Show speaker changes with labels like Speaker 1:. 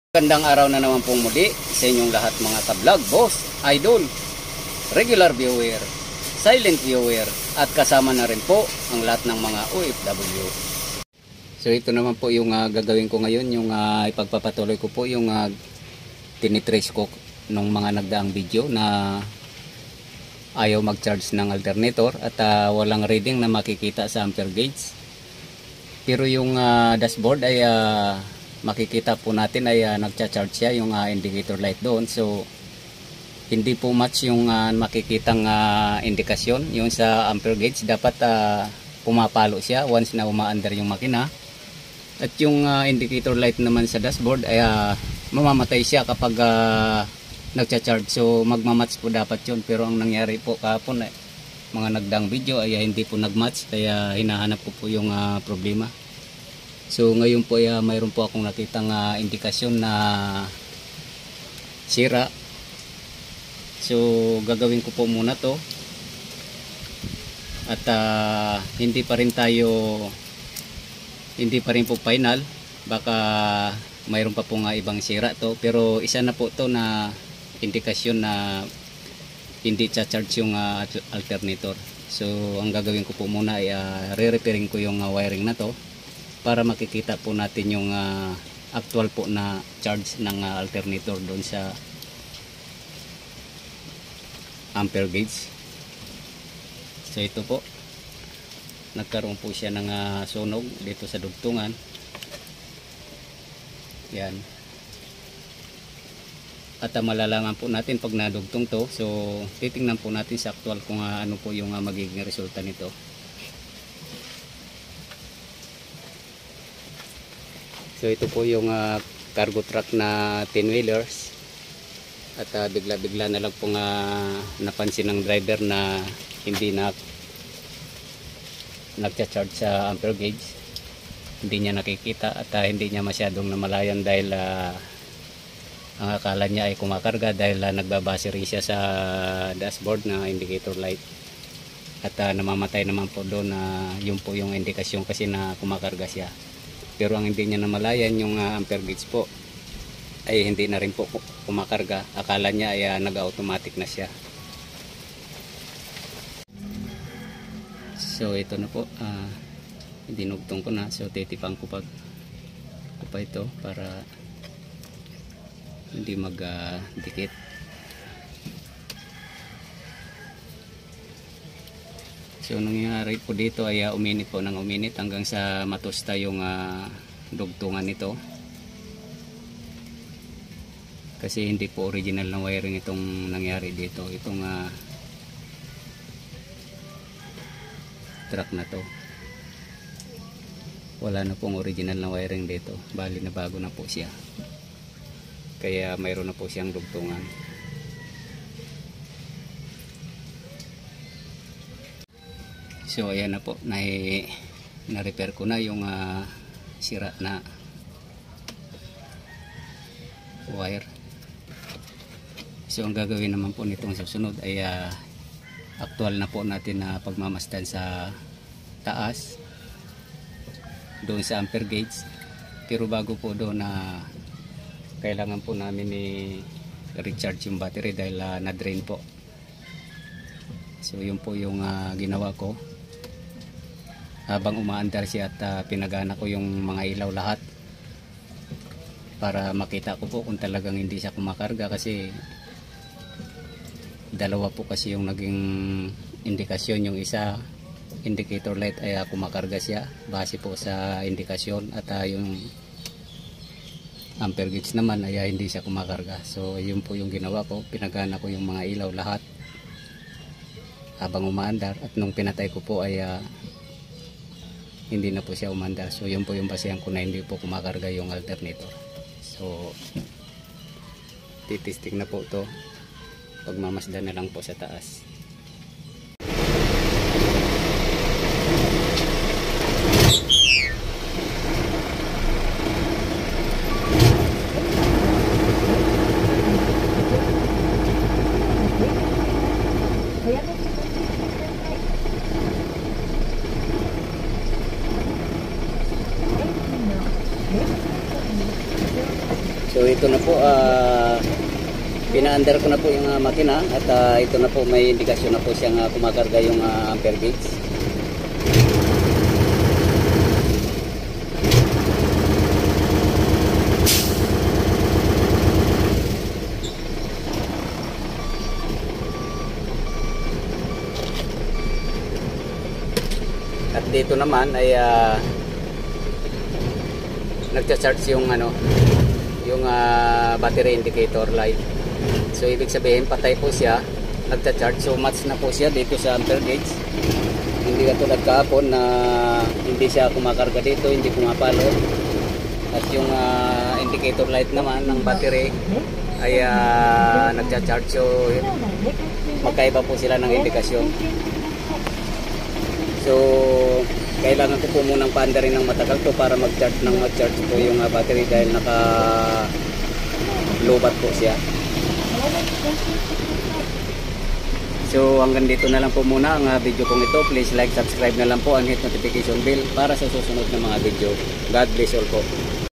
Speaker 1: Gandang araw na naman pong muli sa inyong lahat mga ka-vlog, boss, idol, regular viewer, silent viewer, at kasama na rin po ang lahat ng mga OFW. So ito naman po yung gagawin ko ngayon, yung ipagpapatuloy ko po yung tinitrace ko nung mga nagdaang video na ayaw mag-charge ng alternator at walang reading na makikita sa ampere gauge. Pero yung dashboard ay makikita po natin ay nagcha-charge siya yung indicator light doon. So hindi po match yung makikitang indikasyon yung sa ampere gauge. Dapat pumapalo siya once na umaandar yung makina. At yung indicator light naman sa dashboard ay mamamatay siya kapag nagcha-charge. So magmamatch po dapat yun. Pero ang nangyari po kahapon mga nagdaang video ay hindi po nagmatch, kaya hinahanap ko po yung problema. So ngayon po ay mayroon po akong nakitang indikasyon na sira. So gagawin ko po muna to. At hindi pa rin po final. Baka mayroon pa po ibang sira to. Pero isa na po to na indikasyon na hindi cha-charge yung alternator. So ang gagawin ko po muna ay re-repairing ko yung wiring na to para makikita po natin yung actual po na charge ng alternator doon sa ampere gauge. So ito po, nagkaroon po siya ng sunog dito sa dugtungan. Yan. At malalaman po natin pag nadugtong to. So titingnan po natin sa actual kung ano po yung magiging resulta nito. So ito po yung cargo truck na 10-wheelers. At bigla-bigla na lang po napansin ng driver na hindi na nagcha-charge sa ampere gauge. Hindi niya nakikita at hindi niya masyadong namalayan dahil ang akala niya ay kumakarga dahil nagbabase rin siya sa dashboard na indicator light. At namamatay naman po doon na yun po yung indikasyon kasi na kumakarga siya. Pero ang hindi niya namalayan yung ampere gauge po ay hindi na rin po kumakarga. Akala niya ay nag-automatic na siya. So ito na po, dinugtong ko na. So titipang ko pa ito para hindi magdikit. So nangyari po dito ay uminit po ng uminit hanggang sa matusta yung dugtungan nito. Kasi hindi po original na wiring itong nangyari dito. Itong truck na to. Wala na pong original na wiring dito. Bali na bago na po siya. Kaya mayroon na po siyang dugtungan. So ayan na po, na-repair ko na yung sira na wire. So ang gagawin naman po nitong susunod ay actual na po natin na pagmamasdan sa taas doon sa ampere gauge. Pero bago po doon kailangan po namin i-recharge yung battery dahil na-drain po. So yun po yung ginawa ko. Habang umaandar siya at pinagana ko yung mga ilaw lahat para makita ko po kung talagang hindi siya kumakarga, kasi dalawa po kasi yung naging indikasyon. Yung isa indicator light ay kumakarga siya base po sa indikasyon, at yung ampere gauge naman ay hindi siya kumakarga. So yun po yung ginawa ko, pinagana ko yung mga ilaw lahat habang umaandar, at nung pinatay ko po ay hindi na po siya umandar. So yun po yung basehan ko na hindi po kumakarga yung alternator. So titisting na po to, pagmamasdan na lang po sa taas. So So ito na po, pina-under ko na po yung makina at ito na po may indikasyon na po siyang kumakarga yung ampere gauge. At dito naman ay nagcha-charge yung yung battery indicator light. So ibig sabihin patay po siya, nagcha-charge. So match na po siya dito sa ampere gauge. Hindi katulad kahapon na hindi siya kumakarga dito, hindi pumapalo. At yung indicator light naman ng battery ay nagcha-charge. So magkaiba po sila ng indikasyon. So kailangan ko po munang paandarin ng matagal to para mag-charge po yung battery dahil naka-lobat po siya. So hanggang dito na lang po muna ang video kong ito. Please like, subscribe na lang po, and hit notification bell para sa susunod na mga video. God bless all po.